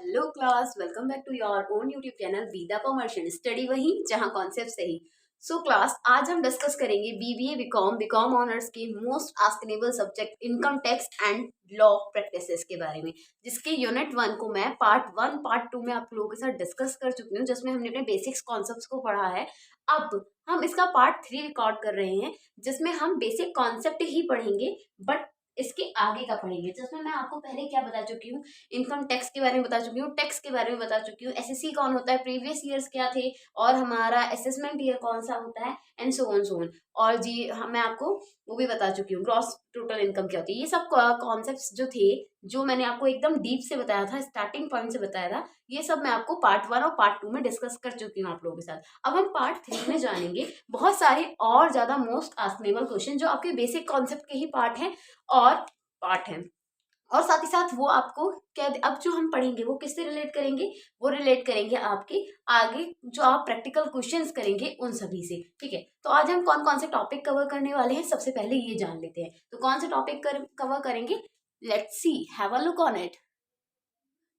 Hello class, welcome back to your own YouTube channel Vidya commercial study वही जहां concept सही। So class, आज हम डिस्कस करेंगे बीबीए बीकॉम ऑनर्स के most askable subject income tax and law practices के बारे में, जिसके यूनिट 1 को मैं पार्ट 1 पार्ट 2 में आप लोगों के साथ डिस्कस कर चुकी हूँ, जिसमें हमने अपने बेसिक्स कॉन्सेप्ट्स को पढ़ा है। अब हम इसका पार्ट 3 रिकॉर्ड कर रहे हैं, जिसमें हम बेसिक कॉन्सेप्ट ही पढ़ेंगे, बट इसके आगे का पढ़ेंगे, जिसमें मैं आपको पहले क्या बता चुकी हूँ, इनकम टैक्स के बारे में बता चुकी हूँ, टैक्स के बारे में बता चुकी हूँ, एसएससी कौन होता है, प्रीवियस ईयर्स क्या थे, और हमारा असेसमेंट ईयर कौन सा होता है, एंड सो ऑन। और जी मैं आपको वो भी बता चुकी हूँ, ग्रॉस टोटल इनकम क्या होती है। ये सब कॉन्सेप्ट्स जो थे, जो मैंने आपको एकदम डीप से बताया था, स्टार्टिंग पॉइंट से बताया था, ये सब मैं आपको पार्ट 1 और पार्ट 2 में डिस्कस कर चुकी हूँ आप लोगों के साथ। अब हम पार्ट 3 में जानेंगे बहुत सारे और ज्यादा मोस्ट आस्कनेबल क्वेश्चन, जो आपके बेसिक कॉन्सेप्ट के ही पार्ट है। और साथ ही साथ वो आपको क्या, अब जो हम पढ़ेंगे वो किससे रिलेट करेंगे, वो रिलेट करेंगे आपके आगे जो आप प्रैक्टिकल क्वेश्चंस करेंगे उन सभी से। ठीक है, तो आज हम कौन कौन से टॉपिक कवर करने वाले हैं, सबसे पहले ये जान लेते हैं। तो कौन से टॉपिक कवर करेंगे, let's see, have a look on it.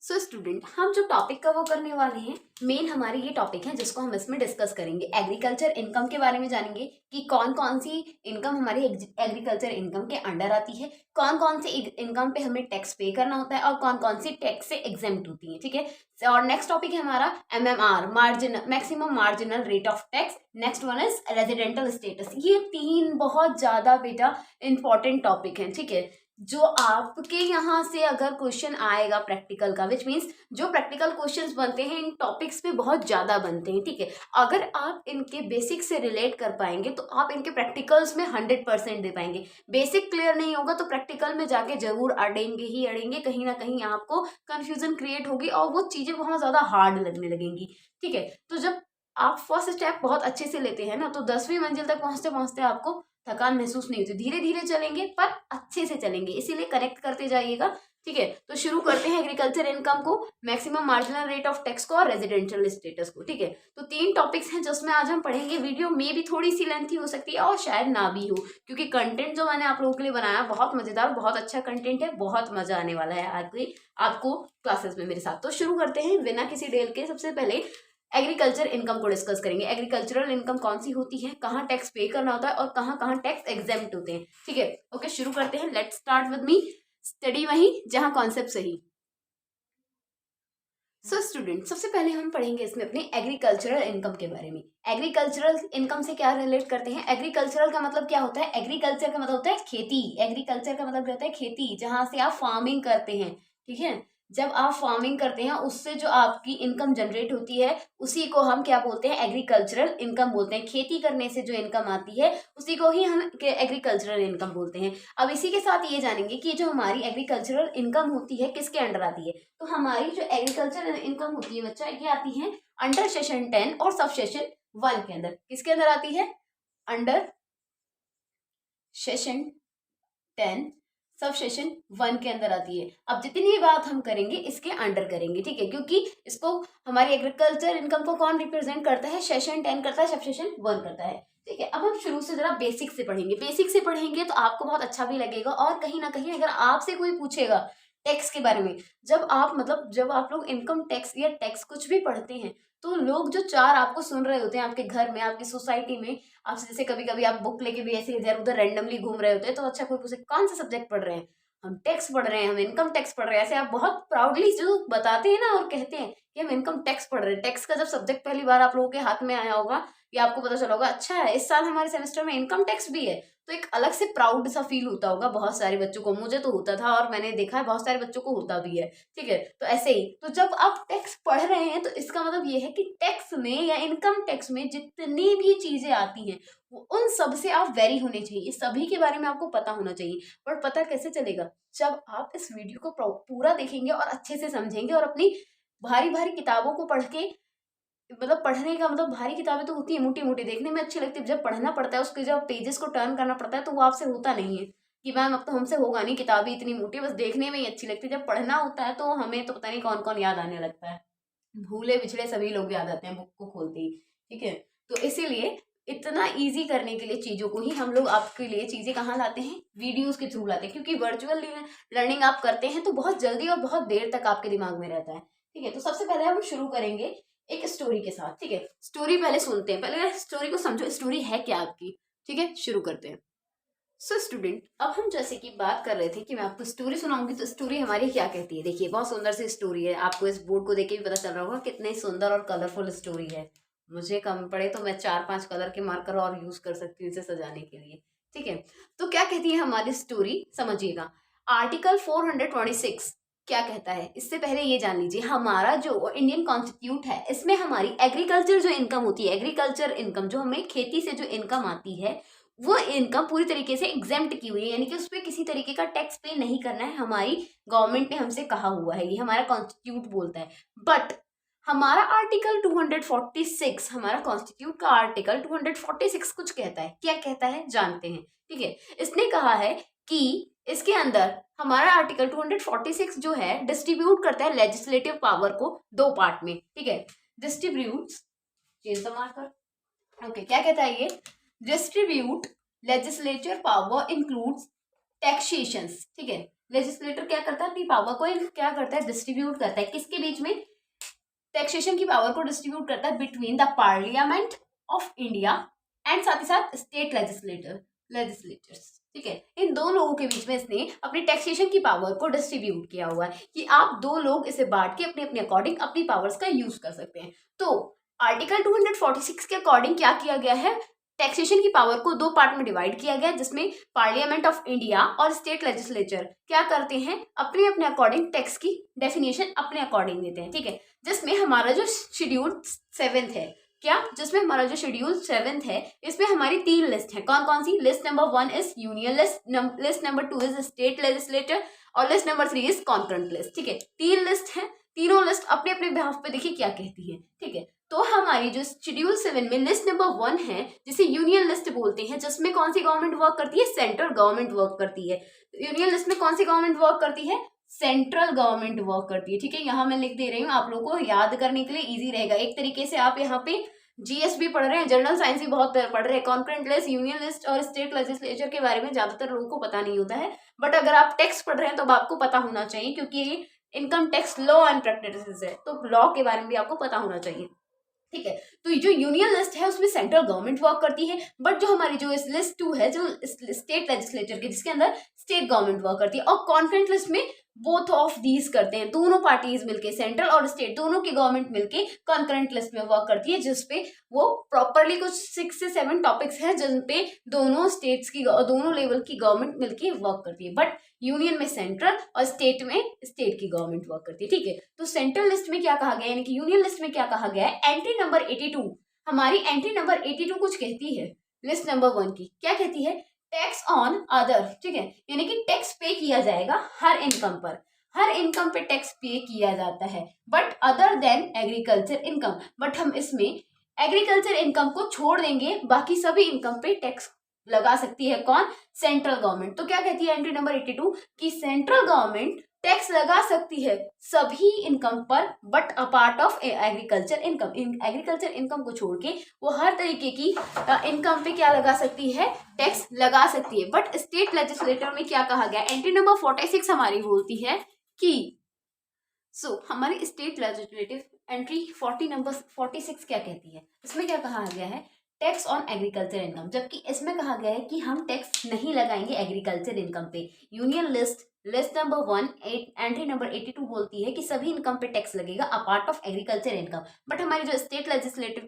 So student, हम जो टॉपिक कवर करने वाले हैं, मेन हमारे ये टॉपिक है जिसको हम इसमें डिस्कस करेंगे। एग्रीकल्चर इनकम के बारे में जानेंगे कि कौन कौन सी इनकम हमारी एग्रीकल्चर इनकम के अंडर आती है, कौन कौन सी इनकम पे हमें टैक्स पे करना होता है, और कौन कौन सी टैक्स से एग्जेम्प्ट होती है। ठीक है, और नेक्स्ट टॉपिक है हमारा MMR, marginal maximum marginal rate of tax. Next one is residential status. ये 3 बहुत ज्यादा बेटा इंपॉर्टेंट टॉपिक है। ठीक है, जो आपके यहाँ से अगर क्वेश्चन आएगा प्रैक्टिकल का, विच मीन्स जो प्रैक्टिकल क्वेश्चंस बनते हैं इन टॉपिक्स पे बहुत ज्यादा बनते हैं। ठीक है, अगर आप इनके बेसिक से रिलेट कर पाएंगे तो आप इनके प्रैक्टिकल्स में 100% दे पाएंगे। बेसिक क्लियर नहीं होगा तो प्रैक्टिकल में जाके जरूर अड़ेंगे ही अड़ेंगे, कहीं ना कहीं आपको कंफ्यूजन क्रिएट होगी और वो चीजें बहुत ज्यादा हार्ड लगने लगेंगी। ठीक है, तो जब आप फर्स्ट स्टेप बहुत अच्छे से लेते हैं ना, तो 10वीं मंजिल तक पहुंचते पहुंचते आपको थकान महसूस नहीं होती। धीरे धीरे चलेंगे पर अच्छे से चलेंगे, इसीलिए करेक्ट करते जाइएगा। ठीक है, तो शुरू करते हैं एग्रीकल्चर इनकम को, maximum marginal rate of tax को, और रेजिडेंशियल स्टेटस को। ठीक है, तो 3 टॉपिक्स हैं जिसमें आज हम पढ़ेंगे। वीडियो में भी थोड़ी सी लेंथी हो सकती है और शायद ना भी हो, क्योंकि कंटेंट जो मैंने आप लोगों के लिए बनाया बहुत मजेदार, बहुत अच्छा कंटेंट है, बहुत मजा आने वाला है आगे आपको क्लासेस में मेरे साथ। तो शुरू करते हैं बिना किसी डेल के। सबसे पहले एग्रीकल्चर इनकम को डिस्कस करेंगे। एग्रीकल्चरल इनकम कौन सी होती है, कहाँ टैक्स पे करना होता है, और कहाँ कहाँ टैक्स एग्जेम्प्ट होते हैं। ठीक है, ओके, शुरू करते हैं। Let's start with me, study वही जहां कॉन्सेप्ट सही। सो स्टूडेंट, सबसे पहले हम पढ़ेंगे इसमें अपने एग्रीकल्चरल इनकम के बारे में। एग्रीकल्चरल इनकम से क्या रिलेट करते हैं, एग्रीकल्चरल का मतलब क्या होता है, एग्रीकल्चर का मतलब होता है खेती। एग्रीकल्चर का मतलब होता है खेती, जहां से आप फार्मिंग करते हैं। ठीक है, जब आप फार्मिंग करते हैं उससे जो आपकी इनकम जनरेट होती है, उसी को हम क्या बोलते हैं, एग्रीकल्चरल इनकम बोलते हैं। खेती करने से जो इनकम आती है उसी को ही हम एग्रीकल्चरल इनकम बोलते हैं। अब इसी के साथ ये जानेंगे कि जो हमारी एग्रीकल्चरल इनकम होती है किसके अंडर आती है। तो हमारी जो एग्रीकल्चरल इनकम होती है बच्चा, ये आती है अंडर सेशन 10 और सब सेशन 1 के अंदर। किसके अंदर आती है, अंडर सेशन 10 सब सेशन 1 के अंदर आती है। अब जितनी बात हम करेंगे इसके अंडर करेंगे। ठीक है, क्योंकि इसको हमारी एग्रीकल्चर इनकम को कौन रिप्रेजेंट करता है, सेशन 10 करता है, सब सेशन 1 करता है। ठीक है, अब हम शुरू से जरा बेसिक से पढ़ेंगे। बेसिक से पढ़ेंगे तो आपको बहुत अच्छा भी लगेगा, और कहीं ना कहीं अगर आपसे कोई पूछेगा टैक्स के बारे में, जब आप लोग इनकम टैक्स या टैक्स कुछ भी पढ़ते हैं, तो लोग जो 4 आपको सुन रहे होते हैं आपके घर में, आपकी सोसाइटी में, आपसे जैसे कभी कभी आप बुक लेके भी ऐसे इधर उधर रैंडमली घूम रहे होते हैं, तो अच्छा कोई पूछे कौन सा सब्जेक्ट पढ़ रहे हैं, हम टैक्स पढ़ रहे हैं, हम इनकम टैक्स पढ़ रहे हैं, ऐसे आप बहुत प्राउडली जो बताते हैं ना और कहते हैं कि हम इनकम टैक्स पढ़ रहे हैं। टैक्स का जब सब्जेक्ट पहली बार आप लोगों के हाथ में आया होगा, या आपको पता चला होगा अच्छा है इस साल हमारे सेमेस्टर में इनकम टैक्स भी है, तो एक अलग से प्राउड सा फील होता होगा बहुत सारे बच्चों को। मुझे तो होता था और मैंने देखा है बहुत सारे बच्चों को होता भी है। ठीक है, तो ऐसे ही, तो जब आप टैक्स पढ़ रहे हैं तो इसका मतलब ये है कि टैक्स में या इनकम टैक्स में जितनी भी चीजें आती हैं उन सब से आप वेरी होने चाहिए, सभी के बारे में आपको पता होना चाहिए। पर पता कैसे चलेगा, जब आप इस वीडियो को पूरा देखेंगे और अच्छे से समझेंगे, और अपनी भारी भारी किताबों को पढ़ के, मतलब पढ़ने का मतलब भारी किताबें तो होती है मोटी मोटी, देखने में अच्छी लगती है, जब पढ़ना पड़ता है उसके जब पेजेस को टर्न करना पड़ता है तो वो आपसे होता नहीं है कि मैम अब तो हमसे होगा नहीं, किताबें इतनी मोटी, बस देखने में ही अच्छी लगती है। जब पढ़ना होता है तो हमें तो पता नहीं कौन कौन याद आने लगता है, भूले बिछड़े सभी लोग याद आते हैं बुक को खोलते ही। ठीक है, तो इसीलिए इतना इजी करने के लिए चीज़ों को ही हम लोग आपके लिए चीज़ें कहाँ लाते हैं, वीडियोस के थ्रू लाते हैं, क्योंकि वर्चुअल लर्निंग आप करते हैं तो बहुत जल्दी और बहुत देर तक आपके दिमाग में रहता है। ठीक है, तो सबसे पहले हम शुरू करेंगे एक स्टोरी के साथ। ठीक है, स्टोरी पहले सुनते हैं, पहले स्टोरी को समझो, स्टोरी है क्या आपकी। ठीक है, शुरू करते हैं। सो स्टूडेंट, अब हम जैसे कि बात कर रहे थे कि मैं आपको स्टोरी सुनाऊंगी, तो स्टोरी हमारी क्या कहती है। देखिए, बहुत सुंदर सी स्टोरी है, आपको इस बोर्ड को देख के भी पता चल रहा होगा कितनी सुंदर और कलरफुल स्टोरी है। मुझे कम पड़े तो मैं 4-5 कलर के मार्कर और यूज कर सकती हूँ इसे सजाने के लिए। ठीक है, तो क्या कहती है हमारी स्टोरी, समझिएगा। आर्टिकल 426 क्या कहता है, इससे पहले ये जान लीजिए, हमारा जो इंडियन कॉन्स्टिट्यूट है, इसमें हमारी एग्रीकल्चर जो इनकम होती है, एग्रीकल्चर इनकम जो हमें खेती से जो इनकम आती है, वो इनकम पूरी तरीके से एग्जेम्प्ट की हुई है, यानी कि उस पर किसी तरीके का टैक्स पे नहीं करना है। हमारी गवर्नमेंट ने हमसे कहा हुआ है, ये हमारा कॉन्स्टिट्यूट बोलता है। बट हमारा आर्टिकल 246, हमारा कॉन्स्टिट्यूट का आर्टिकल 246 कुछ कहता है। क्या कहता है जानते हैं। ठीक है, इसने कहा है कि इसके अंदर हमारा आर्टिकल 246 जो है डिस्ट्रीब्यूट करता है लेजिस्लेटिव पावर को दो पार्ट में। ठीक है, distribute, change the marker. Okay, क्या कहता है ये, distribute legislature power includes taxation. ठीक है, लेजिस्लेटर क्या करता है, अपनी पावर को क्या करता है, डिस्ट्रीब्यूट करता है। किसके बीच में, टैक्सेशन की पावर को डिस्ट्रीब्यूट करता है between the parliament of India and साथ ही साथ स्टेट लेजिस्लेटर्स। ठीक है, इन दो लोगों के बीच में इसने अपनी टैक्सेशन की पावर को डिस्ट्रीब्यूट किया हुआ है कि आप दो लोग इसे बांट के अपने अपने अकॉर्डिंग अपनी पावर्स का यूज कर सकते हैं। तो आर्टिकल 246 के अकॉर्डिंग क्या किया गया है, टैक्सेशन की पावर को दो पार्ट में डिवाइड किया गया, जिसमें पार्लियामेंट ऑफ इंडिया और स्टेट लेजिस्लेचर क्या करते हैं, अपने अपने अकॉर्डिंग टैक्स की डेफिनेशन अपने अकॉर्डिंग देते हैं। ठीक है, जिसमें हमारा जो शेड्यूल 7 है, क्या, जिसमें हमारा जो शेड्यूल 7 है, इसमें हमारी 3 लिस्ट है। कौन कौन सी, list number 1 is union list, list number 2 is state legislator और list number 3 is concurrent list. ठीक है, 3 लिस्ट है, तीनों लिस्ट अपने अपने बिहाफ पे देखिए क्या कहती है। ठीक है, तो हमारी जो शेड्यूल 7 में लिस्ट नंबर 1 है, जिसे यूनियन लिस्ट बोलते हैं, जिसमें कौन सी गवर्नमेंट वर्क करती है, सेंट्रल गवर्नमेंट वर्क करती है। यूनियन लिस्ट में कौन सी गवर्नमेंट वर्क करती है, सेंट्रल गवर्नमेंट वर्क करती है। ठीक है, यहाँ मैं लिख दे रही हूँ, आप लोगों को याद करने के लिए इजी रहेगा। एक तरीके से आप यहाँ पे जीएस भी पढ़ रहे हैं, जनरल साइंस भी बहुत पढ़ रहे हैं। कॉन्करेंट लिस्ट, यूनियन लिस्ट और स्टेट लेजिस्लेचर के बारे में ज्यादातर लोगों को पता नहीं होता है, बट अगर आप टेक्स्ट पढ़ रहे हैं तो आपको पता होना चाहिए, क्योंकि ये income tax law and practices है, तो लॉ के बारे में भी आपको पता होना चाहिए। ठीक है, तो जो यूनियन लिस्ट है उसमें सेंट्रल गवर्नमेंट वर्क करती है, बट जो हमारी जो इस लिस्ट 2 है, जो स्टेट लेजिस्लेचर की, जिसके अंदर स्टेट गवर्नमेंट वर्क करती है। और कॉन्करेंट लिस्ट में बोथ ऑफ दीज करते हैं, दोनों पार्टीज मिलके, सेंट्रल और स्टेट दोनों की गवर्नमेंट मिलके कॉन्करेंट लिस्ट में वर्क करती है, जिसपे वो प्रॉपरली कुछ 6 से 7 टॉपिक्स हैं जिनपे दोनों स्टेट्स की, दोनों लेवल की गवर्नमेंट मिलके वर्क करती है। बट यूनियन में सेंट्रल और स्टेट में स्टेट की गवर्नमेंट वर्क करती है। ठीक है, तो सेंट्रल लिस्ट में क्या कहा गया, यानी कि यूनियन लिस्ट में क्या कहा गया है, एंट्री नंबर 82, हमारी एंट्री नंबर 82 कुछ कहती है लिस्ट नंबर 1 की। क्या कहती है, टैक्स ऑन अदर। ठीक है, यानी कि टैक्स पे किया जाएगा हर इनकम पर, हर इनकम पे टैक्स पे किया जाता है, but other than agriculture income. But हम इसमें एग्रीकल्चर इनकम को छोड़ देंगे, बाकी सभी इनकम पे टैक्स लगा सकती है। कौन, सेंट्रल गवर्नमेंट। तो क्या कहती है एंट्री नंबर 82 कि सेंट्रल गवर्नमेंट टैक्स लगा सकती है सभी इनकम पर, but a part of agriculture income. Agriculture income को छोड़ के वो हर तरीके की इनकम पे क्या लगा सकती है, टैक्स लगा सकती है। बट स्टेट लेजिस्लेटर में क्या कहा गया, एंट्री नंबर 46 हमारी बोलती है कि हमारी स्टेट लेजिस्लेटिव एंट्री 46 क्या कहती है, इसमें क्या कहा गया है, टैक्स ऑन एग्रीकल्चर इनकम। जबकि इसमें कहा गया है कि हम टैक्स नहीं लगाएंगे एग्रीकल्चर इनकम पे। Union list number 1 entry number 82 बोलती है कि सभी इनकम पे टैक्स लगेगा a part of agriculture income. But हमारी जो स्टेट लेजिस्लेटिव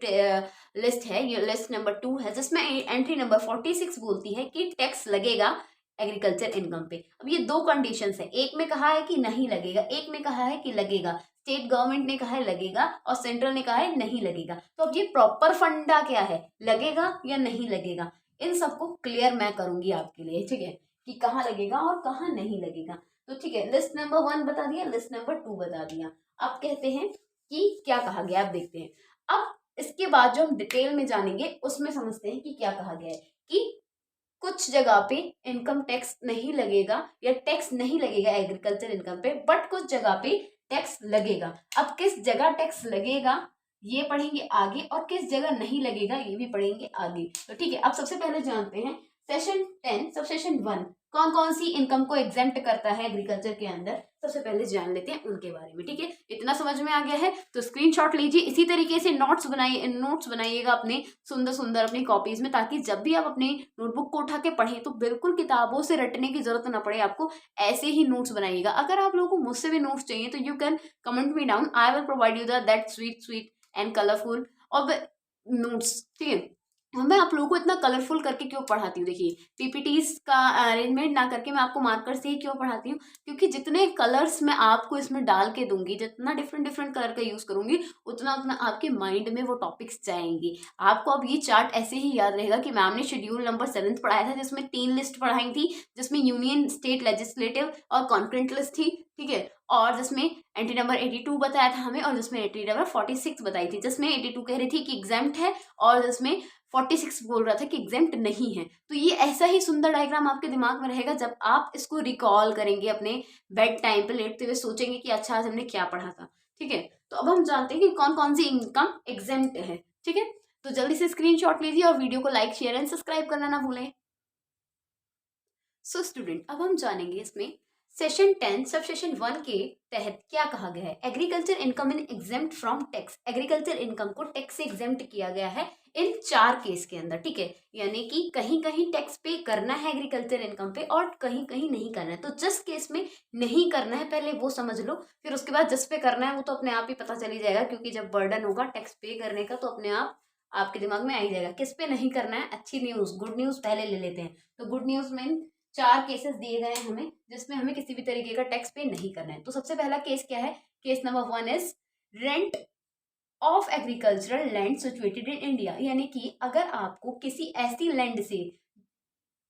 लिस्ट है, ये लिस्ट नंबर 2 है, जिसमें एंट्री नंबर 46 बोलती है कि टैक्स लगेगा एग्रीकल्चर इनकम पे। अब ये दो कंडीशंस है, एक में कहा है कि नहीं लगेगा, एक में कहा है कि लगेगा। स्टेट गवर्नमेंट ने कहा है लगेगा और सेंट्रल ने कहा है नहीं लगेगा। तो अब ये प्रॉपर फंडा क्या है, लगेगा या नहीं लगेगा, इन सबको क्लियर मैं करूंगी आपके लिए। ठीक है, कि कहाँ लगेगा और कहाँ नहीं लगेगा। तो ठीक है, लिस्ट नंबर 1 बता दिया, लिस्ट नंबर 2 बता दिया। अब कहते हैं कि क्या कहा गया, आप देखते हैं। अब इसके बाद जो हम डिटेल में जानेंगे उसमें समझते हैं कि क्या कहा गया है, कि कुछ जगह पे इनकम टैक्स नहीं लगेगा या टैक्स नहीं लगेगा एग्रीकल्चर इनकम पे, बट कुछ जगह पे टैक्स लगेगा। अब किस जगह टैक्स लगेगा ये पढ़ेंगे आगे, और किस जगह नहीं लगेगा ये भी पढ़ेंगे आगे। तो ठीक है, अब सबसे पहले जानते हैं सेशन 10 सबसेशन 1 कौन कौन सी इनकम को एग्जेम्प्ट करता है एग्रीकल्चर के अंदर, सबसे पहले जान लेते हैं उनके बारे में। ठीक है, इतना समझ में आ गया है तो स्क्रीनशॉट लीजिए। इसी तरीके से नोट्स बनाइएगा अपने सुंदर सुंदर अपनी कॉपीज में, ताकि जब भी आप अपने नोटबुक को उठा के पढ़ें तो बिल्कुल किताबों से रटने की जरूरत ना पड़े आपको, ऐसे ही नोट्स बनाइएगा। अगर आप लोगों को मुझसे भी नोट्स चाहिए तो you can comment me down, I will provide you that sweet and colourful और नोट्स। ठीक है, मैं आप लोगों को इतना कलरफुल करके क्यों पढ़ाती हूँ, देखिए पीपीटीज का अरेंजमेंट ना करके मैं आपको मार्कर से ही क्यों पढ़ाती हूँ, क्योंकि जितने कलर्स मैं आपको इसमें डाल के दूंगी, जितना डिफरेंट डिफरेंट कलर का यूज करूंगी, उतना उतना आपके माइंड में वो टॉपिक्स जाएंगे। आपको अब ये चार्ट ऐसे ही याद रहेगा कि मैम ने शेड्यूल नंबर 7 पढ़ाया था, जिसमें 3 लिस्ट पढ़ाई थी, जिसमें यूनियन, स्टेट, लेजिस्लेटिव और कॉन्करेंट लिस्ट थी। ठीक है, और जिसमें एंट्री नंबर 82 बताया था हमें, और जिसमें एंट्री नंबर 46 बताई थी, जिसमें 82 कह रही थी कि एग्जाम्प्ट है और जिसमें 46 बोल रहा था कि एग्जेम्प्ट नहीं है। तो ये ऐसा ही सुंदर डायग्राम आपके दिमाग में रहेगा जब आप इसको रिकॉल करेंगे अपने बेड टाइम पे लेटते हुए, सोचेंगे कि अच्छा आज हमने क्या पढ़ा था। ठीक है, तो अब हम जानते हैं कि कौन कौन सी इनकम एग्जेम्प्ट है। ठीक है, तो जल्दी से स्क्रीनशॉट लीजिए और वीडियो को लाइक, शेयर एंड सब्सक्राइब करना ना भूलें। सो स्टूडेंट, अब हम जानेंगे इसमें सेशन 10 सब सेशन 1 के तहत क्या कहा गया है। Agriculture income in exempt from tax, agriculture income को टैक्स से एग्जेम्प्ट किया गया है इन 4 केस के अंदर। ठीक है, यानी कि कहीं कहीं टैक्स पे करना है एग्रीकल्चर इनकम पे और कहीं कहीं नहीं करना है। तो जिस केस में नहीं करना है पहले वो समझ लो, फिर उसके बाद जिस पे करना है वो तो अपने आप ही पता चली जाएगा, क्योंकि जब बर्डन होगा टैक्स पे करने का तो अपने आप आपके दिमाग में आ ही जाएगा किस पे नहीं करना है। अच्छी न्यूज, गुड न्यूज पहले ले लेते हैं। तो गुड न्यूज में 4 केसेस दिए गए हैं हमें जिसमें हमें किसी भी तरीके का टैक्स पे नहीं करना है। तो सबसे पहला केस क्या है, case number 1 is rent of agricultural land situated in India, यानी कि अगर आपको किसी ऐसी लैंड से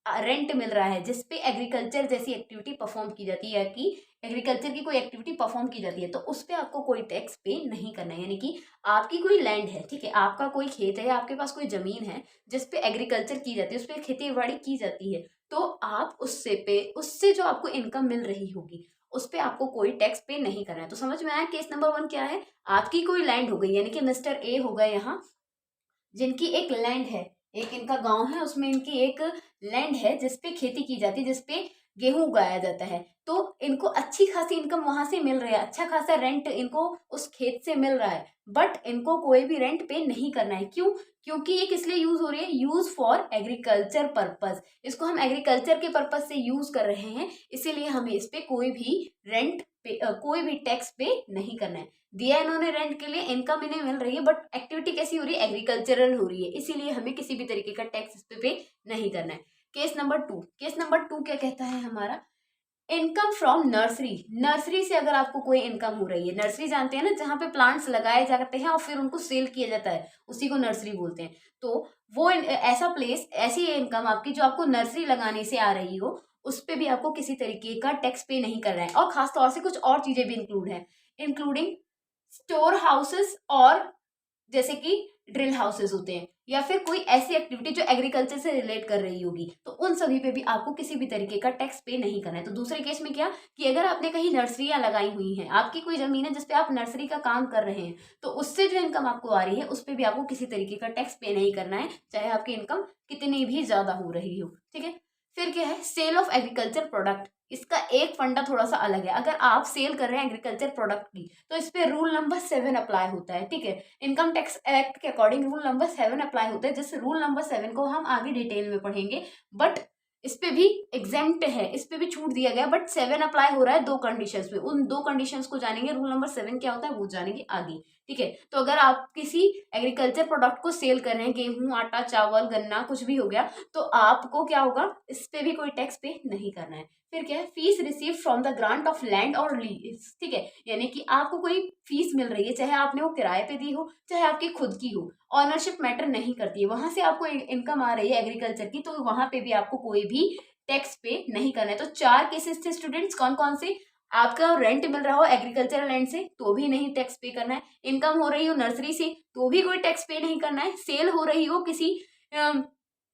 रेंट मिल रहा है जिसपे एग्रीकल्चर जैसी एक्टिविटी परफॉर्म की जाती है, कि एग्रीकल्चर की कोई एक्टिविटी परफॉर्म की जाती है, तो उस पर आपको कोई टैक्स पे नहीं करना है। यानी कि आपकी कोई लैंड है, ठीक है, आपका कोई खेत है या आपके पास कोई जमीन है जिसपे एग्रीकल्चर की जाती है, उस पर खेती बाड़ी की जाती है, तो आप उससे जो आपको इनकम मिल रही होगी उस पर आपको कोई टैक्स पे नहीं करना है। तो समझ में आया केस नंबर 1 क्या है। आपकी कोई लैंड हो गई, यानी कि मिस्टर ए हो गए यहाँ, जिनकी एक लैंड है, एक इनका गांव है, उसमें इनकी एक लैंड है जिसपे खेती की जाती है, जिसपे गेहूं उगाया जाता है। तो इनको अच्छी खासी इनकम वहां से मिल रही है, अच्छा खासा रेंट इनको उस खेत से मिल रहा है, बट इनको कोई भी रेंट पे नहीं करना है। क्यों? क्योंकि ये किस लिए यूज हो रही है, यूज फॉर एग्रीकल्चर पर्पस। इसको हम एग्रीकल्चर के पर्पज से यूज कर रहे हैं, इसीलिए हमें इस पे कोई भी रेंट पे कोई भी टैक्स पे नहीं करना है। दिया इन्होंने रेंट के लिए, इनकम इन्हें मिल रही है, बट एक्टिविटी कैसी हो रही है, एग्रीकल्चरल हो रही है, इसीलिए हमें किसी भी तरीके का टैक्स इस पे नहीं करना है। केस नंबर 2, केस नंबर 2 क्या कहता है हमारा, इनकम फ्रॉम नर्सरी। नर्सरी से अगर आपको कोई इनकम हो रही है, नर्सरी जानते हैं ना, जहाँ पे प्लांट्स लगाए जाते हैं और फिर उनको सेल किया जाता है, उसी को नर्सरी बोलते हैं। तो वो ऐसा प्लेस, ऐसी इनकम आपकी जो आपको नर्सरी लगाने से आ रही हो, उस पर भी आपको किसी तरीके का टैक्स पे नहीं करना है। और खासतौर से कुछ और चीजें भी इंक्लूड है, इंक्लूडिंग स्टोर हाउसेस, और जैसे कि ड्रिल हाउसेस होते हैं, या फिर कोई ऐसी एक्टिविटी जो एग्रीकल्चर से रिलेट कर रही होगी, तो उन सभी पे भी आपको किसी भी तरीके का टैक्स पे नहीं करना है। तो दूसरे केस में क्या, कि अगर आपने कहीं नर्सरियां लगाई हुई हैं, आपकी कोई जमीन है जिसपे आप नर्सरी का काम कर रहे हैं, तो उससे जो इनकम आपको आ रही है उस पर भी आपको किसी तरीके का टैक्स पे नहीं करना है, चाहे आपकी इनकम कितनी भी ज्यादा हो रही हो। ठीक है, फिर क्या है, सेल ऑफ एग्रीकल्चर प्रोडक्ट। इसका एक फंडा थोड़ा सा अलग है। अगर आप सेल कर रहे हैं एग्रीकल्चर प्रोडक्ट की, तो इस पे रूल नंबर 7 अप्लाई होता है। ठीक है, इनकम टैक्स एक्ट के अकॉर्डिंग रूल नंबर 7 अप्लाई होता है, जिस रूल नंबर 7 को हम आगे डिटेल में पढ़ेंगे। बट इस पे भी एग्जेम्प्ट है, इस पे भी छूट दिया गया, बट 7 अप्लाई हो रहा है 2 कंडीशंस पे। उन 2 कंडीशंस को जानेंगे, रूल नंबर 7 क्या होता है वो जानेंगे आगे। ठीक है, तो अगर आप किसी एग्रीकल्चर प्रोडक्ट को सेल कर रहे हैं, गेहूं, आटा, चावल, गन्ना, कुछ भी हो गया, तो आपको क्या होगा, इस पे भी कोई टैक्स पे नहीं करना है। फिर क्या है, fees receive from the grant of land और लीज। ठीक है, यानी कि आपको कोई फीस मिल रही है, चाहे आपने वो किराए पे दी हो, चाहे आपकी खुद की हो, ऑनरशिप मैटर नहीं करती है, वहां से आपको इनकम आ रही है एग्रीकल्चर की, तो वहां पे भी आपको कोई भी टैक्स पे नहीं करना है। तो 4 केसेस थे स्टूडेंट्स, कौन कौन से, आपका रेंट मिल रहा हो एग्रीकल्चरल लैंड से तो भी नहीं टैक्स पे करना है, इनकम हो रही हो नर्सरी से तो भी कोई टैक्स पे नहीं करना है, सेल हो रही हो किसी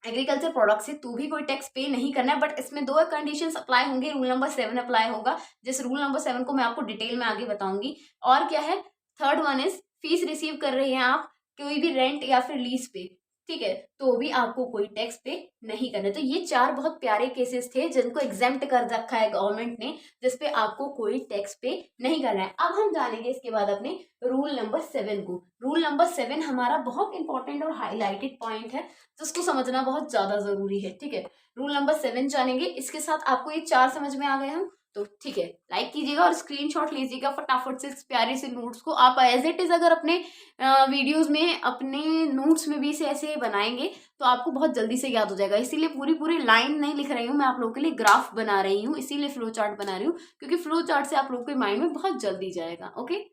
एग्रीकल्चर प्रोडक्ट से तो भी कोई टैक्स पे नहीं करना है। बट इसमें 2 कंडीशंस अप्लाई होंगे, रूल नंबर 7 अप्लाई होगा, जिस रूल नंबर 7 को मैं आपको डिटेल में आगे बताऊंगी। और क्या है, third one is fees receive कर रहे हैं आप कोई भी रेंट या फिर लीज पे, ठीक है, तो भी आपको कोई टैक्स पे नहीं करना है। तो ये 4 बहुत प्यारे केसेस थे जिनको एग्जेम्प्ट कर रखा है गवर्नमेंट ने, जिसपे आपको कोई टैक्स पे नहीं करना है। अब हम जानेंगे इसके बाद अपने रूल नंबर 7 को। रूल नंबर 7 हमारा बहुत इंपॉर्टेंट और हाईलाइटेड पॉइंट है, जिसको समझना बहुत ज्यादा जरूरी है। ठीक है, रूल नंबर 7 जानेंगे। इसके साथ आपको ये 4 समझ में आ गए हम तो ठीक है, लाइक कीजिएगा और स्क्रीनशॉट लीजिएगा फटाफट से इस प्यारे से नोट्स को। आप एज इट इज अगर अपने वीडियोस में, अपने नोट्स में भी इसे ऐसे बनाएंगे तो आपको बहुत जल्दी से याद हो जाएगा। इसीलिए पूरी पूरी लाइन नहीं लिख रही हूँ मैं, आप लोगों के लिए ग्राफ बना रही हूँ, इसीलिए फ्लो चार्ट बना रही हूँ, क्योंकि फ्लो चार्ट से आप लोगों के माइंड में बहुत जल्दी जाएगा। Okay,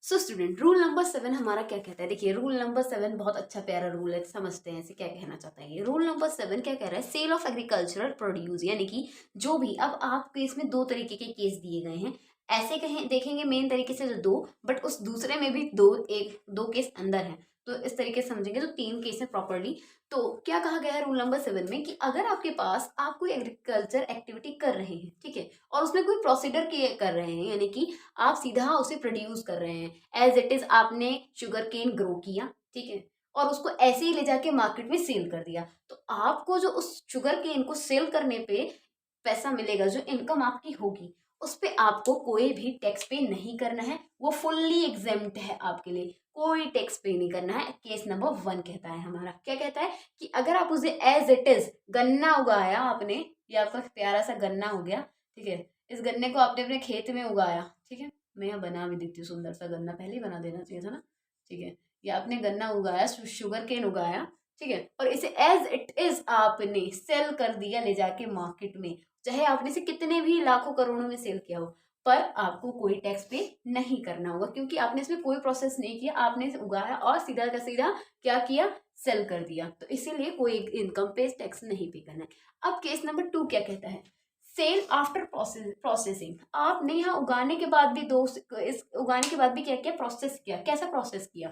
so student, rule number 7 हमारा क्या कहता है? देखिए, रूल नंबर 7 बहुत अच्छा प्यारा रूल है, समझते हैं इसे क्या कहना चाहता है ये। रूल नंबर 7 क्या कह रहा है? सेल ऑफ एग्रीकल्चरल प्रोड्यूस, यानी कि जो भी, अब आपके इसमें 2 तरीके के केस दिए गए हैं। ऐसे कहें देखेंगे मेन तरीके से तो 2, बट उस दूसरे में भी 2 केस अंदर हैं, तो इस तरीके से समझेंगे तो 3 केस है प्रॉपरली। तो क्या कहा गया है रूल नंबर 7 में कि अगर आपके पास, आप कोई एग्रीकल्चर एक्टिविटी कर रहे हैं, ठीक है, और उसमें कोई प्रोसीडर कर रहे हैं, यानी कि आप सीधा उसे प्रोड्यूस कर रहे हैं एज इट इज, आपने शुगर केन ग्रो किया, ठीक है, और उसको ऐसे ही ले जाके मार्केट में सेल कर दिया, तो आपको जो उस शुगर केन को सेल करने पे पैसा मिलेगा, जो इनकम आपकी होगी, उस पे आपको कोई भी टैक्स पे नहीं करना है। वो फुल्ली एग्जेम्प्ट है आपके लिए, कोई टैक्स पे नहीं करना है। केस नंबर 1 कहता है हमारा, क्या कहता है कि अगर आप उसे एज इट इज, गन्ना उगाया आपने, ये आपका प्यारा सा गन्ना हो गया, ठीक है, इस गन्ने को आपने अपने खेत में उगाया, ठीक है, मैं यहाँ बना भी देती हूँ सुंदर सा गन्ना, पहले ही बना देना चाहिए था ना, ठीक है, ये आपने गन्ना उगाया, शुगर केन उगाया, ठीक है, और इसे एज इट इज आपने सेल कर दिया ले जाके मार्केट में, चाहे आपने इसे कितने भी लाखों करोड़ों में सेल किया हो, पर आपको कोई टैक्स पे नहीं करना होगा, क्योंकि आपने इसमें कोई प्रोसेस नहीं किया, आपने इसे उगाया और सीधा का सीधा क्या किया, सेल कर दिया, तो इसीलिए कोई इनकम पे टैक्स नहीं पे करना है। अब केस नंबर 2 क्या कहता है? सेल आफ्टर प्रोसेसिंग, आपने यहाँ उगाने के बाद भी इस उगाने के बाद भी क्या किया, प्रोसेस किया। कैसा प्रोसेस किया?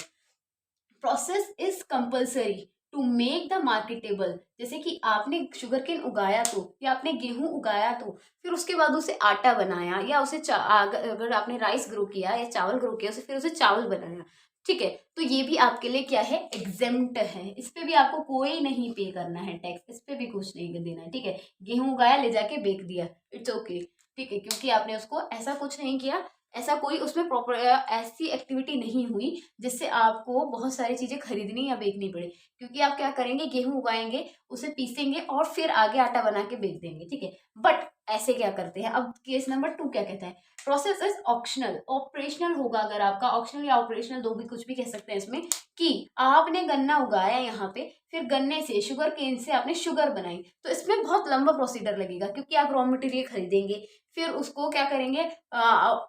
Process is compulsory to make the marketable, जैसे कि आपने शुगर केन उगाया तो, या आपने गेहूं उगाया तो, फिर उसके बाद उसे आटा बनाया, या उसे अगर आपने राइस ग्रो किया या चावल ग्रो किया, फिर उसे चावल बनाया, ठीक है, तो ये भी आपके लिए क्या है, एग्जेम्प्ट है। इस पे भी आपको कोई नहीं पे करना है टैक्स, इस पे भी कुछ नहीं देना है, ठीक है। गेहूं उगाया, ले जाके बेच दिया, इट्स ओके, ठीक है, क्योंकि आपने उसको ऐसा कुछ नहीं किया, ऐसा कोई उसमें प्रॉपर ऐसी एक्टिविटी नहीं हुई जिससे आपको बहुत सारी चीजें खरीदनी या बेचनी पड़े, क्योंकि आप क्या करेंगे, गेहूं उगाएंगे, उसे पीसेंगे और फिर आगे आटा बना के बेच देंगे, ठीक है, बट ऐसे क्या करते हैं। अब केस नंबर 2 क्या कहता है? प्रोसेस इज ऑप्शनल, ऑपरेशनल होगा, अगर आपका ऑप्शनल या ऑपरेशनल, दो भी कुछ भी कह सकते हैं इसमें, कि आपने गन्ना उगाया यहाँ पे, फिर गन्ने से, शुगर केन से आपने शुगर बनाई, तो इसमें बहुत लंबा प्रोसीजर लगेगा, क्योंकि आप रॉ मटेरियल खरीदेंगे, फिर उसको क्या करेंगे,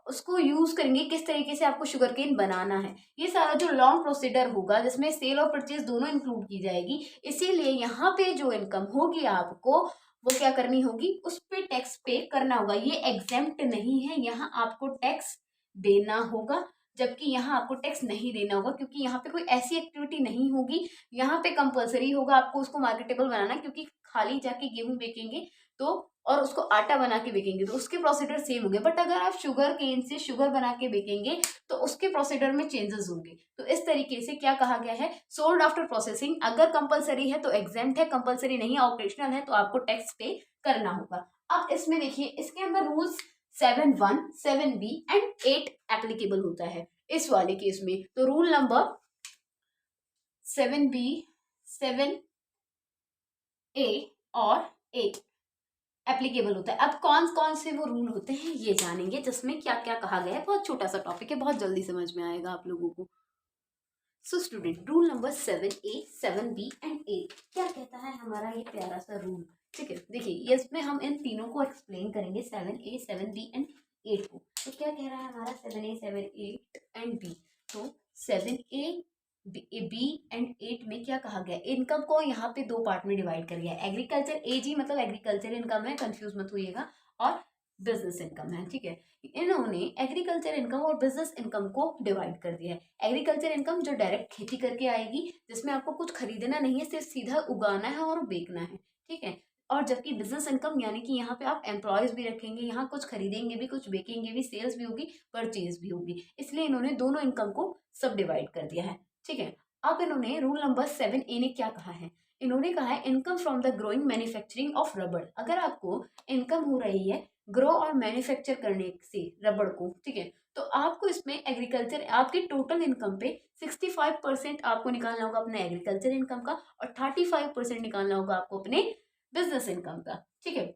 उसको यूज करेंगे, किस तरीके से आपको शुगर केन बनाना है, ये सारा जो लॉन्ग प्रोसीजर होगा, जिसमें सेल और परचेज दोनों इंक्लूड की जाएगी। इसीलिए यहाँ पे जो इनकम होगी आपको, वो क्या करनी होगी, उस पे टैक्स पे करना होगा। ये एग्जेम्प्ट नहीं है, यहाँ आपको टैक्स देना होगा, जबकि यहाँ आपको टैक्स नहीं देना होगा, क्योंकि यहाँ पे कोई ऐसी एक्टिविटी नहीं होगी। यहाँ पे कंपलसरी होगा आपको उसको मार्केटेबल बनाना, क्योंकि खाली जाके गेहूं बेचेंगे तो, और उसको आटा बना के बेचेंगे तो उसके प्रोसीडर सेम होंगे, बट अगर आप शुगर केन से शुगर बना के बेचेंगे तो उसके प्रोसीडर में चेंजेस होंगे। तो इस तरीके से क्या कहा गया है, सोल्ड आफ्टर प्रोसेसिंग, अगर कंपलसरी है तो एग्जेम्प्ट है, कंपलसरी नहीं है, ऑपरेशनल है, तो आपको टैक्स पे करना होगा। अब इसमें देखिए, इसके अंदर रूल्स 7(1), 7(b) एंड 8 एप्लीकेबल होता है इस वाले केस में। तो रूल नंबर 7(b), 7(a) और 8 एप्लीकेबल होता है। अब कौन कौन से वो रूल होते हैं ये जानेंगे, जिसमें क्या क्या कहा गया है। बहुत छोटा सा टॉपिक है, बहुत जल्दी समझ में आएगा आप लोगों को। So student, rule number 7(a), 7(b) and 8 क्या कहता है हमारा ये प्यारा सा रूल, ठीक है। देखिए, इसमें हम इन तीनों को एक्सप्लेन करेंगे, 7(a), 7(b) एंड 8 को। तो क्या कह रहा है हमारा 7(a), 7(a) एंड b। तो 7(a), बी एंड 8 में क्या कहा गया, इनकम को यहाँ पे 2 पार्ट में डिवाइड कर गया है। एग्रीकल्चर एजी मतलब एग्रीकल्चर इनकम है, कंफ्यूज मत होइएगा, और बिजनेस इनकम है, ठीक है। इन्होंने एग्रीकल्चर इनकम और बिजनेस इनकम को डिवाइड कर दिया है। एग्रीकल्चर इनकम जो डायरेक्ट खेती करके आएगी, जिसमें आपको कुछ खरीदना नहीं है, सिर्फ सीधा उगाना है और बेचना है, ठीक है। और जबकि बिजनेस इनकम, यानी कि यहाँ पे आप एम्प्लॉयज भी रखेंगे, यहाँ कुछ खरीदेंगे भी, कुछ बेचेंगे भी, सेल्स भी होगी, परचेज भी होगी, इसलिए इन्होंने दोनों इनकम को सब डिवाइड कर दिया है, ठीक है। अब इन्होंने रूल नंबर 7A ने क्या कहा है, इन्होंने कहा है income from the growing manufacturing of रबड़। अगर आपको इनकम हो रही है ग्रो और मैन्युफैक्चर करने से रबड़ को, ठीक है, तो आपको इसमें एग्रीकल्चर, आपकी टोटल इनकम पे 65% आपको निकालना होगा अपने एग्रीकल्चर इनकम का और 35% निकालना होगा आपको अपने बिजनेस इनकम का, ठीक है।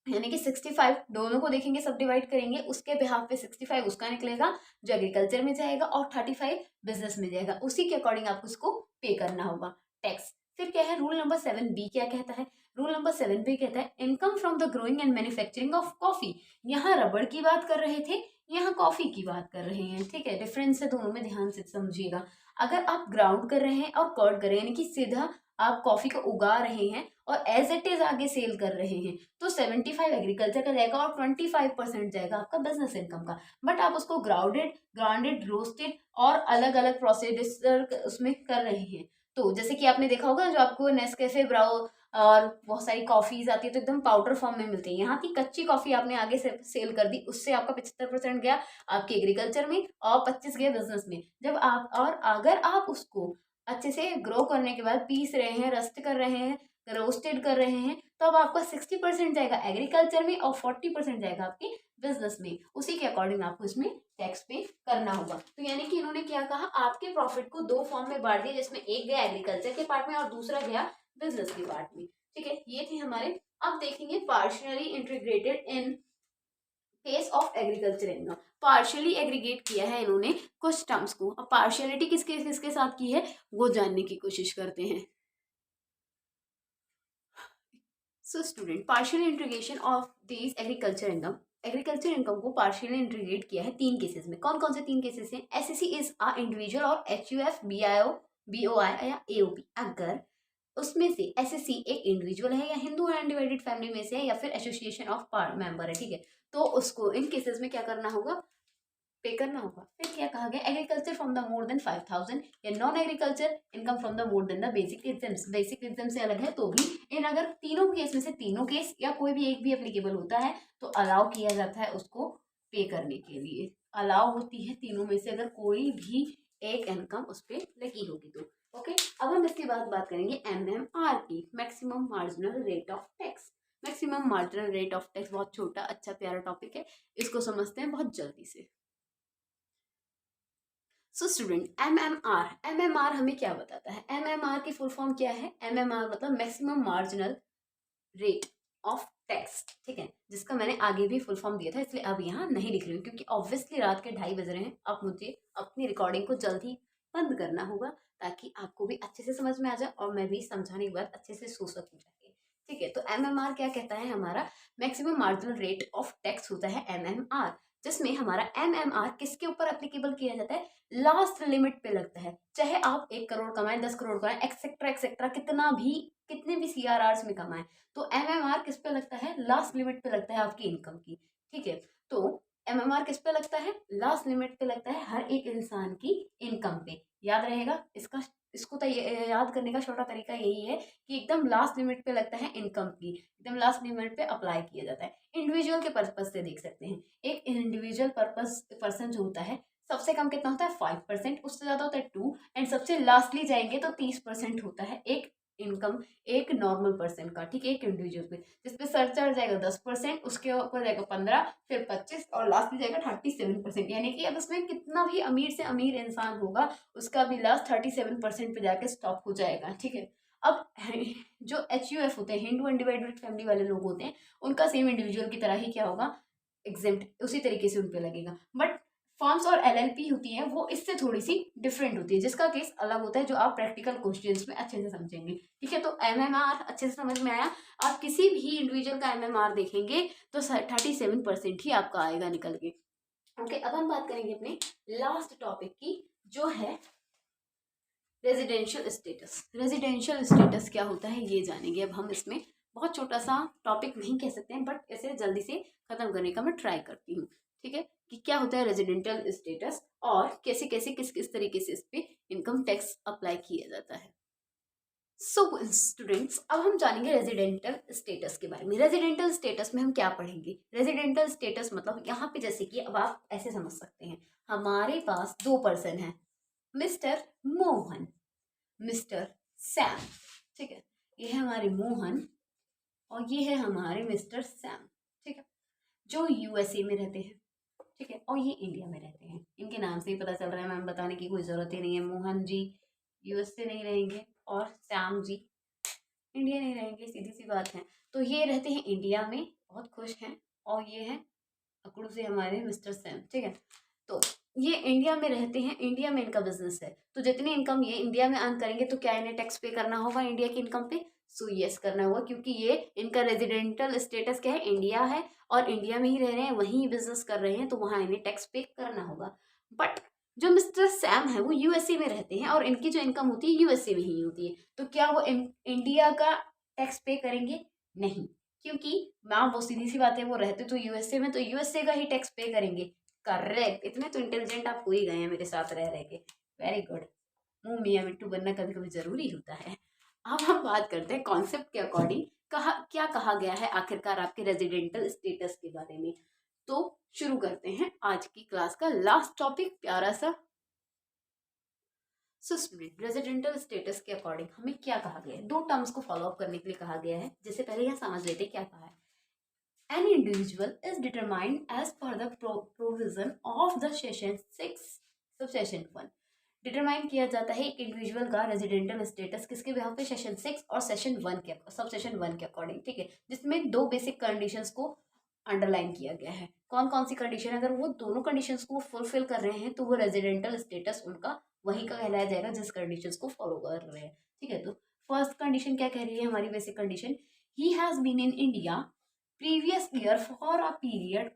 यानी कि 65 दोनों को देखेंगे, सब डिवाइड करेंगे, उसके बिहाफ पे 65 उसका निकलेगा जो एग्रीकल्चर में जाएगा और 35 बिजनेस में जाएगा, उसी के अकॉर्डिंग आपको उसको पे करना होगा टैक्स। फिर क्या है रूल नंबर 7B क्या कहता है, रूल नंबर 7B कहता है income from the growing and manufacturing of coffee. यहाँ रबड़ की बात कर रहे थे, यहाँ कॉफी की बात कर रहे हैं, ठीक है, डिफरेंस है दोनों में, ध्यान से समझिएगा। अगर आप ग्राउंड कर रहे हैं और कर्ड कर रहे हैं, यानी कि सीधा आप कॉफी को उगा रहे हैं और एज इट इज आगे सेल कर रहे हैं, तो 75 एग्रीकल्चर का जाएगा और 25% जाएगा आपका बिजनेस इनकम का। बट आप उसको ग्राउंडेड, ग्राउंडेड, रोस्टेड और अलग अलग प्रोसेसर उसमें कर रहे हैं। तो जैसे कि आपने देखा होगा जो आपको नेस्कैफे ब्राउ और बहुत सारी कॉफीज आती है तो एकदम पाउडर फॉर्म में मिलती है, यहाँ की कच्ची कॉफी आपने आगे से सेल कर दी, उससे आपका 75% गया आपके एग्रीकल्चर में और 25 गया बिजनेस में। जब आप, और अगर आप उसको अच्छे से ग्रो करने के बाद पीस रहे हैं, रस्ट कर रहे हैं, रोस्टेड कर रहे हैं, तो अब आपका 60% जाएगा एग्रीकल्चर में और 40% जाएगा आपके बिजनेस में, उसी के अकॉर्डिंग आपको इसमें टैक्स पे करना होगा। तो यानी कि इन्होंने क्या कहा, आपके प्रॉफिट को दो फॉर्म में बांट दिया, जिसमें एक गया एग्रीकल्चर के पार्ट में और दूसरा गया बिजनेस के पार्ट में, ठीक है, ये थे हमारे। अब देखेंगे partially integrated in case of agriculture income. Partially aggregate किया है इन्होंने कुछ टर्म्स को, अब पार्शियलिटी किसके किसके साथ की है वो जानने की कोशिश करते हैं। So student, partial integration of this agriculture income को पार्शियली इंटीग्रेट किया है तीन केसेस में। कौन कौन से तीन केसेस हैं, एसएससी इज अ इंडिविजुअल और एचयूएफ बीआईओ बीओआई या एओपी। अगर उसमें से एसएससी एक इंडिविजुअल है या हिंदू अनडिवाइडेड फैमिली में से है या फिर एसोसिएशन ऑफ मेंबर है, ठीक है, तो उसको इन केसेस में क्या करना होगा, पे करना होगा। फिर क्या कहा गया, agriculture from the more than 5000 या non agriculture income from the more than the basic exams. Basic exam से अलग है तो भी इन अगर तीनों केस में से तीनों केस या कोई भी एक भी एप्लीकेबल होता है तो अलाउ किया जाता है उसको पे करने के लिए। अलाउ होती है तीनों में से अगर कोई भी एक इनकम उस पर लगी होगी तो। ओके, अब हम इसके बाद बात करेंगे MMR की, maximum marginal rate of tax. Maximum marginal rate of tax बहुत छोटा अच्छा प्यारा टॉपिक है, इसको समझते हैं बहुत जल्दी से। सो स्टूडेंट, एमएमआर हमें क्या बताता है, एमएमआर की फुल फॉर्म क्या है, एमएमआर मतलब maximum marginal rate of tax, ठीक है, जिसका मैंने आगे भी फुल फॉर्म दिया था, इसलिए अब यहाँ नहीं लिख रही हूँ क्योंकि ऑब्वियसली रात के 2:30 बज रहे हैं। अब मुझे अपनी रिकॉर्डिंग को जल्दी बंद करना होगा ताकि आपको भी अच्छे से समझ में आ जाए और मैं भी समझाने के बाद अच्छे से सो सकूँ जाके, ठीक है। तो एमएमआर क्या कहता है, हमारा maximum marginal rate of tax होता है एमएमआर, जिसमें हमारा एमएमआर किसके ऊपर एप्लीकेबल किया जाता है, लास्ट लिमिट पे लगता है। चाहे आप 1 करोड़ कमाएं, 10 करोड़ कमाएं, एक्सेट्रा एक्सेट्रा, कितने भी सीआरआर में कमाएं, तो एमएमआर किस पे लगता है, लास्ट लिमिट पे लगता है आपकी इनकम की, ठीक है। तो एमएमआर किस पे लगता है, लास्ट लिमिट पे लगता है हर एक इंसान की इनकम पे। याद रहेगा इसका, इसको तो याद करने का छोटा तरीका यही है कि एकदम लास्ट लिमिट पे लगता है इनकम की, एकदम लास्ट लिमिट पे अप्लाई किया जाता है। इंडिविजुअल के पर्पज से देख सकते हैं, एक इंडिविजुअल पर्पज पर्सन जो होता है सबसे कम कितना होता है 5%, उससे ज्यादा होता है 2, एंड सबसे लास्टली जाएंगे तो 30% होता है एक इनकम, एक नॉर्मल पर्सन का, ठीक है, एक इंडिविजुअल पे, जिसपे सरचार्ज जाएगा 10%, उसके ऊपर जाएगा 15, फिर 25 और लास्ट में जाएगा 37%। यानी कि अब उसमें कितना भी अमीर से अमीर इंसान होगा उसका भी लास्ट 37% पे जाके स्टॉप हो जाएगा, ठीक है। अब जो HUF होते हैं, हिंदू अनडिवाइडेड फैमिली वाले लोग होते हैं, उनका सेम इंडिविजुअल की तरह ही क्या होगा, एग्जेम्प्ट उसी तरीके से उन पे लगेगा। बट फॉर्म्स और LLP होती हैं वो इससे थोड़ी सी डिफरेंट होती है, जिसका केस अलग होता है जो आप प्रैक्टिकल क्वेश्चंस में अच्छे से समझेंगे, ठीक है। तो एमएमआर अच्छे से समझ में आया, आप किसी भी इंडिविजुअल का एमएमआर देखेंगे तो 37% ही आपका आएगा निकल के। ओके, अब हम बात करेंगे अपने लास्ट टॉपिक की जो है रेजिडेंशियल स्टेटस। रेजिडेंशियल स्टेटस क्या होता है ये जानेंगे अब हम इसमें। बहुत छोटा सा टॉपिक नहीं कह सकते हैं बट इसे जल्दी से खत्म करने का मैं ट्राई करती हूँ, ठीक है, कि क्या होता है रेजिडेंशियल स्टेटस और कैसे कैसे किस किस तरीके से इस पे इनकम टैक्स अप्लाई किया जाता है। सो स्टूडेंट्स, अब हम जानेंगे रेजिडेंटल स्टेटस के बारे में। रेजिडेंटल स्टेटस में हम क्या पढ़ेंगे, रेजिडेंटल स्टेटस मतलब यहाँ पे जैसे कि अब आप ऐसे समझ सकते हैं, हमारे पास दो पर्सन हैं, मिस्टर मोहन मिस्टर सैम, ठीक है। ये है हमारे मोहन और ये है हमारे मिस्टर सैम, ठीक है, जो यूएसए में रहते हैं, ठीक है, और ये इंडिया में रहते हैं। इनके नाम से ही पता चल रहा है, नाम बताने की कोई ज़रूरत ही नहीं है। मोहन जी यूएसए नहीं रहेंगे और श्याम जी इंडिया नहीं रहेंगे, सीधी सी बात है। तो ये रहते हैं इंडिया में, बहुत खुश हैं, और ये हैं अकड़ू से हमारे मिस्टर सैम, ठीक है। तो ये इंडिया में रहते हैं, इंडिया में इनका बिजनेस है, तो जितनी इनकम ये इंडिया में अर्न करेंगे तो क्या इन्हें टैक्स पे करना होगा इंडिया की इनकम पे? सो यस करना होगा, क्योंकि ये इनका रेजिडेंटल स्टेटस क्या है, इंडिया है, और इंडिया में ही रह रहे हैं, वहीं बिजनेस कर रहे हैं, तो वहाँ इन्हें टैक्स पे करना होगा। बट जो मिस्टर सैम है वो यूएसए में रहते हैं और इनकी जो इनकम होती है यूएसए में ही होती है, तो क्या वो इंडिया का टैक्स पे करेंगे? नहीं, क्योंकि मैम वो सीधी सी बात है, वो रहते तो यूएसए में, तो यूएसए का ही टैक्स पे करेंगे। करेक्ट, इतने तो इंटेलिजेंट आप हो ही गए हैं मेरे साथ रह के। Very good. मुंह मियाँ मिट्टू बनना कभी कभी जरूरी होता है। अब हम बात करते हैं कॉन्सेप्ट के अकॉर्डिंग क्या कहा गया है आखिरकार आपके रेजिडेंटल स्टेटस के बारे में। तो शुरू करते हैं आज की क्लास का लास्ट टॉपिक, प्यारा सा। सो स्टूडेंट, रेजिडेंटल स्टेटस के अकॉर्डिंग हमें क्या कहा गया है, दो टर्म्स को फॉलो अप करने के लिए कहा गया है, जिससे पहले यह समझ लेते क्या कहा है। An individual is determined as per the provision of the section 6 subsection 1। Determine किया जाता है एक इंडिविजुअल का रेजिडेंटल स्टेटस किसके बिहाफ पे, सेशन 6 और सेशन 1 के सबसेशन 1 के अकॉर्डिंग, ठीक है, जिसमें दो बेसिक कंडीशंस को अंडरलाइन किया गया है। कौन कौन सी कंडीशन? अगर वो दोनों कंडीशंस को फुलफिल कर रहे हैं तो वो रेजिडेंटल स्टेटस उनका वही का कहलाया जाएगा जिस कंडीशंस को फॉलो कर रहे हैं, ठीक है। तो फर्स्ट कंडीशन क्या कह रही है हमारी basic condition, he has been in India previous year for a period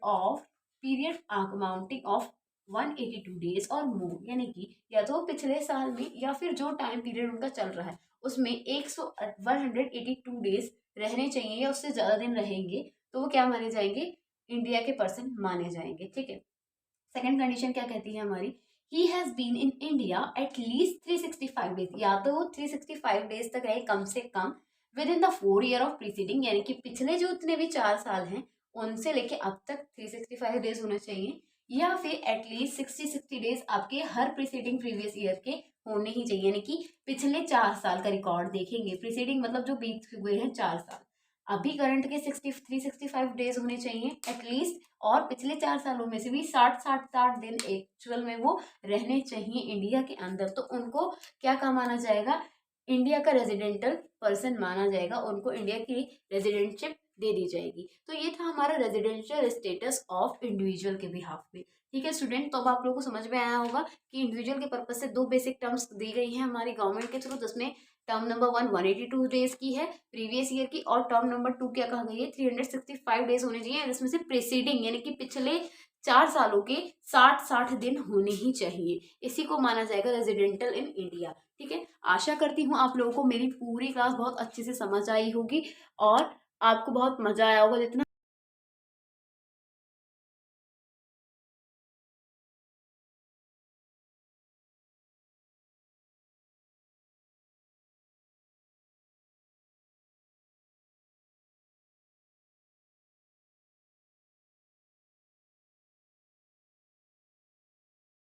amounting of 182 days और more, यानी कि या तो पिछले साल में या फिर जो टाइम पीरियड उनका चल रहा है उसमें 182 डेज रहने चाहिए या उससे ज़्यादा दिन रहेंगे तो वो क्या माने जाएंगे, इंडिया के पर्सन माने जाएंगे, ठीक है। सेकेंड कंडीशन क्या कहती है हमारी, he has been in India at least 365 days, या तो वो 365 डेज तक रहे कम से कम within the 4 year of preceding, यानी कि पिछले जो उतने भी 4 साल हैं उनसे लेके अब तक 365 डेज होने चाहिए, या फिर एटलीस्ट 60 डेज आपके हर प्रीसीडिंग प्रीवियस ईयर के होने ही चाहिए, यानी कि पिछले 4 साल का रिकॉर्ड देखेंगे। प्रीसीडिंग मतलब जो बीत हुए हैं 4 साल, अभी करंट के 365 डेज होने चाहिए एटलीस्ट, और पिछले 4 सालों में से भी 60 दिन एक्चुअल में वो रहने चाहिए इंडिया के अंदर, तो उनको क्या कहा माना जाएगा, इंडिया का रेजिडेंटल पर्सन माना जाएगा, उनको इंडिया की रेजिडेंटशिप दे दी जाएगी। तो ये था हमारा रेजिडेंशियल स्टेटस ऑफ इंडिविजुअल के बिहाफ में, ठीक है स्टूडेंट। तो अब आप लोगों को समझ में आया होगा कि इंडिविजुअल के पर्पज से दो बेसिक टर्म्स दी गई हैं हमारी गवर्नमेंट के थ्रू, जिसमें टर्म नंबर 182 डेज की है प्रीवियस ईयर की, और टर्म नंबर 2 क्या कहा गई है, 365 डेज होने चाहिए, जिसमें से प्रीसीडिंग यानी कि पिछले 4 सालों के 60 दिन होने ही चाहिए, इसी को माना जाएगा रेजिडेंटल इन इंडिया, ठीक है। आशा करती हूँ आप लोगों को मेरी पूरी क्लास बहुत अच्छे से समझ आई होगी और आपको बहुत मजा आया होगा, जितना